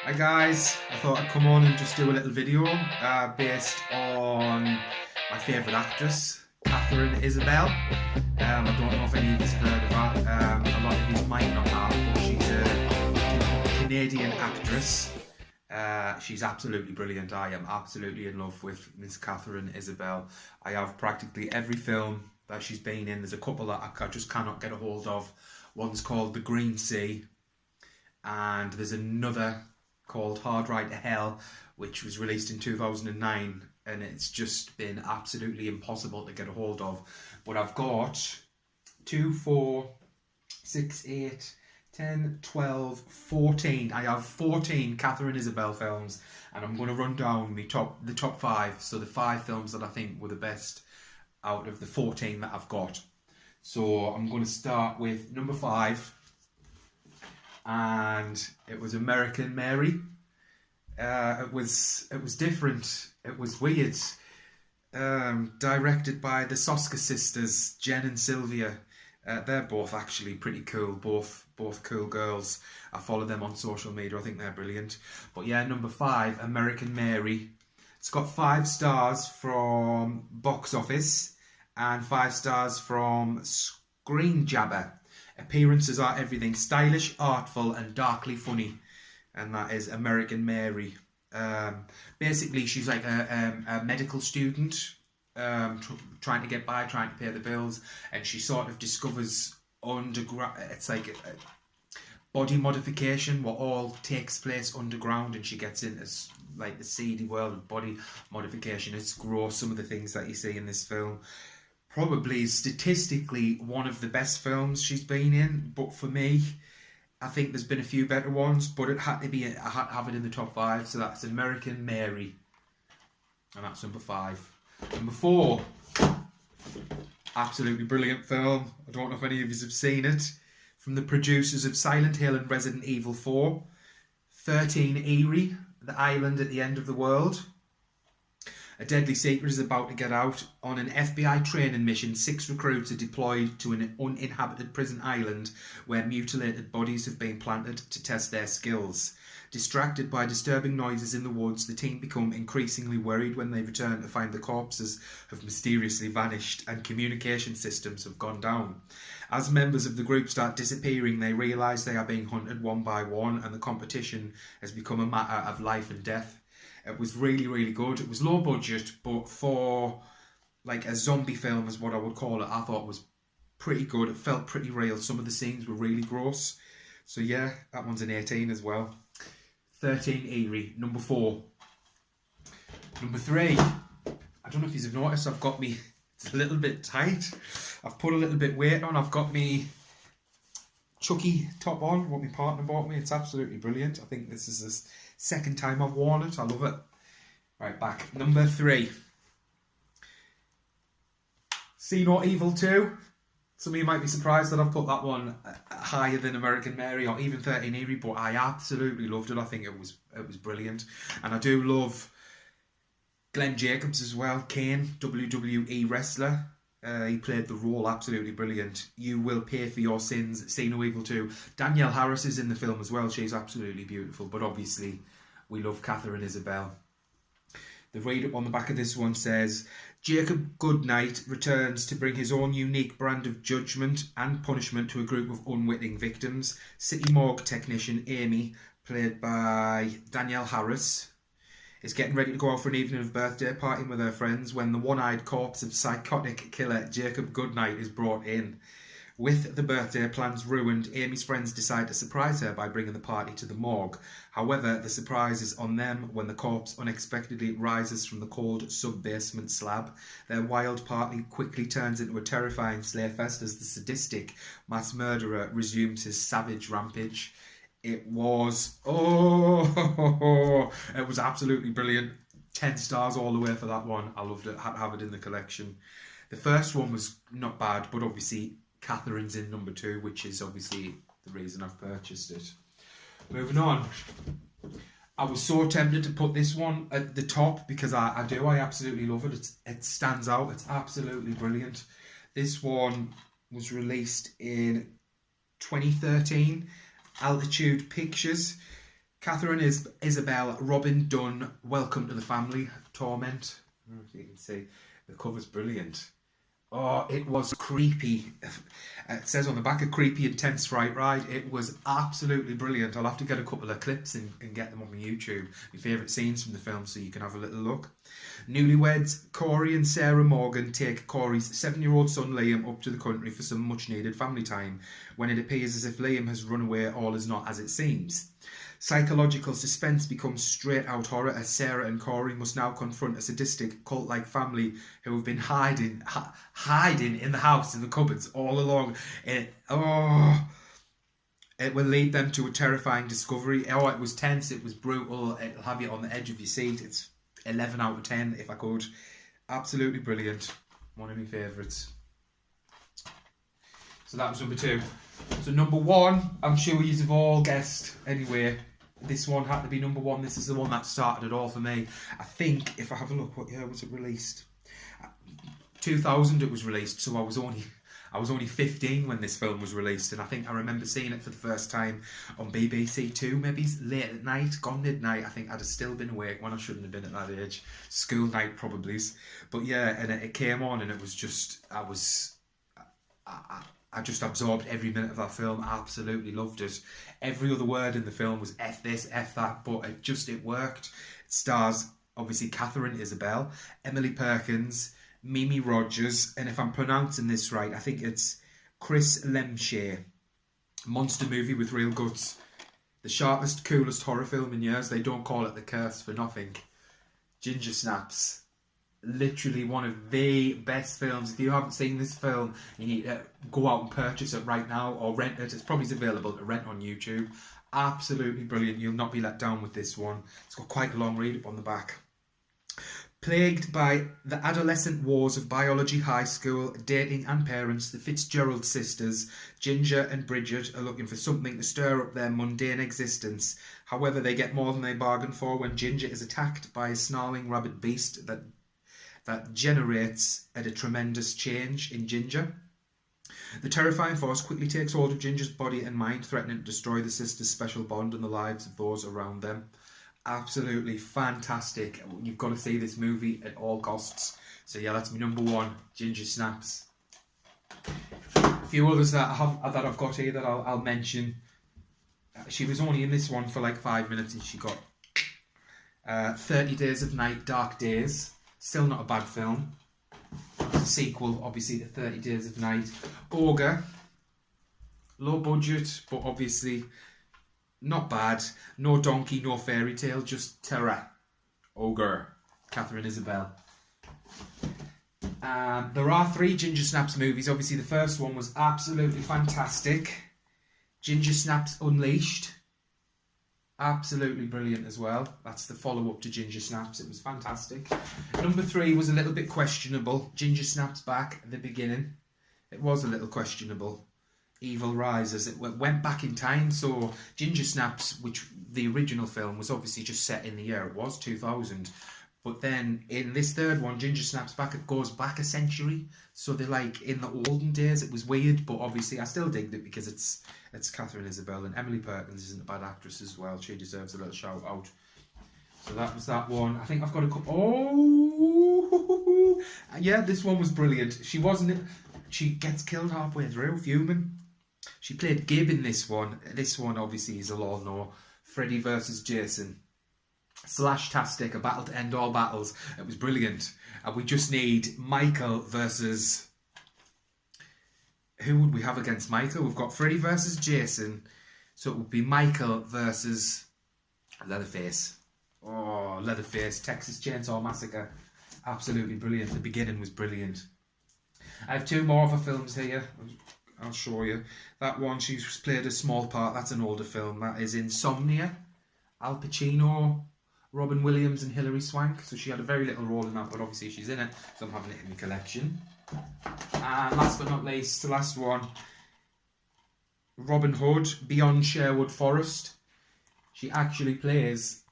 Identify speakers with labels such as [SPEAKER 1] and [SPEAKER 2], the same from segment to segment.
[SPEAKER 1] Hi guys, I thought I'd come on and just do a little video based on my favourite actress, Katharine Isabelle. I don't know if any of you have heard of her, a lot of you might not have, but she's a Canadian actress. She's absolutely brilliant. I am absolutely in love with Miss Katharine Isabelle. I have practically every film that she's been in. There's a couple that I just cannot get a hold of. One's called The Green Sea, and there's another called Hard Ride to Hell, which was released in 2009, and it's just been absolutely impossible to get a hold of. But I've got 2, 4, 6, 8, 10, 12, 14. I have 14 Katharine Isabelle films, and I'm going to run down the top 5. So the 5 films that I think were the best out of the 14 that I've got. So I'm going to start with number 5. And it was American Mary. It was different. It was weird. Directed by the Soska sisters, Jen and Sylvia. They're both actually pretty cool. Both cool girls. I follow them on social media. I think they're brilliant. But yeah, number 5, American Mary. It's got 5 stars from Box Office and 5 stars from Screen Jabber. Appearances are everything: stylish, artful and darkly funny. And that is American Mary. Basically, she's like a medical student, trying to get by, trying to pay the bills, and she sort of discovers underground. It's like body modification, what all takes place underground, and she gets into like the seedy world of body modification. It's gross, some of the things that you see in this film. Probably statistically one of the best films she's been in, but for me, I think there's been a few better ones, but it had to be, I had to have it in the top 5. So that's American Mary, and that's number 5. Number 4, absolutely brilliant film. I don't know if any of you have seen it. From the producers of Silent Hill and Resident Evil 4, 13 Erie, the island at the end of the world. A deadly secret is about to get out. On an FBI training mission, 6 recruits are deployed to an uninhabited prison island where mutilated bodies have been planted to test their skills. Distracted by disturbing noises in the woods, the team become increasingly worried when they return to find the corpses have mysteriously vanished and communication systems have gone down. As members of the group start disappearing, they realise they are being hunted one by one, and the competition has become a matter of life and death. It was really, really good. It was low budget, but for like a zombie film is what I would call it, I thought it was pretty good. It felt pretty real. Some of the scenes were really gross. So yeah, that one's an 18 as well. 13 Erie, number 4. Number 3, I don't know if you've noticed, I've got me, it's a little bit tight. I've put a little bit weight on. I've got me Chucky top on, what my partner bought me. It's absolutely brilliant. I think this is the second time I've worn it. I love it. Right, back. Number 3. See No Evil 2. Some of you might be surprised that I've put that one higher than American Mary or even 13 Erie, but I absolutely loved it. I think it was brilliant. And I do love Glenn Jacobs as well. Kane, WWE wrestler. He played the role absolutely brilliant. You Will Pay for Your Sins, See No Evil 2. Danielle Harris is in the film as well. She's absolutely beautiful, but obviously we love Katharine Isabelle. The read-up on the back of this one says, Jacob Goodnight returns to bring his own unique brand of judgment and punishment to a group of unwitting victims. City morgue technician Amy, played by Danielle Harris, is getting ready to go out for an evening of birthday partying with her friends when the one-eyed corpse of psychotic killer Jacob Goodnight is brought in. With the birthday plans ruined, Amy's friends decide to surprise her by bringing the party to the morgue. However, the surprise is on them when the corpse unexpectedly rises from the cold sub-basement slab. Their wild party quickly turns into a terrifying slayfest as the sadistic mass murderer resumes his savage rampage. It was, it was absolutely brilliant. 10 stars all the way for that one. I loved it. Had to have it in the collection. The first one was not bad, but obviously Catherine's in number 2, which is obviously the reason I've purchased it. Moving on. I was so tempted to put this one at the top because I absolutely love it. It stands out. It's absolutely brilliant. This one was released in 2013. Altitude Pictures. Katharine Isabelle, Robin Dunn, Welcome to the Family, Torment. I don't know if you can see, the cover's brilliant. Oh, it was creepy. It says on the back, a creepy, intense fright ride. It was absolutely brilliant. I'll have to get a couple of clips and get them on my YouTube. My favourite scenes from the film, so you can have a little look. Newlyweds, Corey and Sarah Morgan take Corey's 7-year-old son Liam up to the country for some much-needed family time. When it appears as if Liam has run away, all is not as it seems. Psychological suspense becomes straight-out horror as Sarah and Corey must now confront a sadistic, cult-like family who have been hiding in the house, in the cupboards, all along. It will lead them to a terrifying discovery. Oh, it was tense, it was brutal, it'll have you on the edge of your seat. It's 11 out of 10, if I could. Absolutely brilliant. One of my favourites. So that was number 2. So number 1, I'm sure you've all guessed anyway. This one had to be number 1. This is the one that started it all for me. I think, if I have a look, what year was it released? 2000 it was released, so I was only 15 when this film was released, and I think I remember seeing it for the first time on BBC Two, maybe late at night, gone midnight. I think I'd have still been awake when I shouldn't have been at that age. School night probably. But yeah, and it came on, and it was just, I just absorbed every minute of that film. I absolutely loved it. Every other word in the film was F this, F that, but it worked. It stars, obviously, Katharine Isabelle, Emily Perkins, Mimi Rogers, and if I'm pronouncing this right, I think it's Chris Lemche. Monster movie with real guts. The sharpest, coolest horror film in years. They don't call it The Curse for nothing. Ginger Snaps. Literally one of the best films. If you haven't seen this film, you need to go out and purchase it right now or rent it. It's probably available to rent on YouTube. Absolutely brilliant. You'll not be let down with this one. It's got quite a long read up on the back. Plagued by the adolescent wars of biology, high school, dating and parents, the Fitzgerald sisters, Ginger and Bridget, are looking for something to stir up their mundane existence. However, they get more than they bargained for when Ginger is attacked by a snarling rabid beast that generates a tremendous change in Ginger. The terrifying force quickly takes hold of Ginger's body and mind, threatening to destroy the sisters' special bond and the lives of those around them. Absolutely fantastic. You've got to see this movie at all costs. So yeah, that's my number 1, Ginger Snaps. A few others that I've got here that I'll mention. She was only in this one for like 5 minutes, and she got 30 Days of Night, Dark Days. Still not a bad film. It's a sequel, obviously, to 30 Days of Night. Ogre. Low budget, but obviously not bad. No donkey, no fairy tale, just terror. Ogre. Katharine Isabelle. There are 3 Ginger Snaps movies. Obviously, the first one was absolutely fantastic. Ginger Snaps Unleashed. Absolutely brilliant as well. That's the follow-up to Ginger Snaps. It was fantastic. Number 3 was a little bit questionable. Ginger Snaps Back at the beginning. It was a little questionable. Evil Rises. It went back in time. So Ginger Snaps, which the original film was obviously just set in the year it was, 2000. But then in this third one, Ginger Snaps Back, it goes back a century. So they're like in the olden days. It was weird, but obviously I still digged it because it's Katharine Isabelle, and Emily Perkins isn't a bad actress as well. She deserves a little shout out. So that was that one. I think I've got a couple. Oh, yeah, this one was brilliant. She gets killed halfway through, fuming. She played Gib in this one. This one obviously is a law no. Freddy versus Jason. Slash-tastic, a battle to end all battles. It was brilliant. And we just need Michael versus... Who would we have against Michael? We've got Freddy versus Jason. So it would be Michael versus Leatherface. Oh, Leatherface. Texas Chainsaw Massacre. Absolutely brilliant. The beginning was brilliant. I have 2 more of her films here. I'll show you. That one, she's played a small part. That's an older film. That is Insomnia. Al Pacino, Robin Williams and Hilary Swank. So she had a very little role in that, but obviously she's in it. So I'm having it in my collection. And last but not least, the last one, Robin Hood, Beyond Sherwood Forest. She actually plays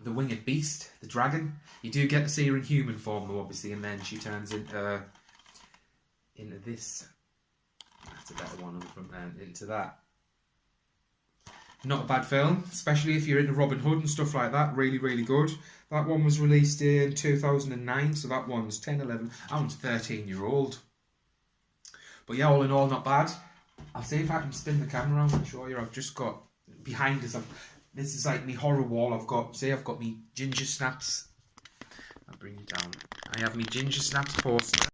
[SPEAKER 1] the winged beast, the dragon. You do get to see her in human form though, obviously, and then she turns into this. That's a better one on the front end. Into that. Not a bad film, especially if you're into Robin Hood and stuff like that. Really, really good. That one was released in 2009, so that one's 10, 11. That one's 13-year-old. But yeah, all in all, not bad. I'll see if I can spin the camera around and show you. I've just got behind us. This is like my horror wall. I've got me ginger snaps. I'll bring it down. I have me ginger snaps poster.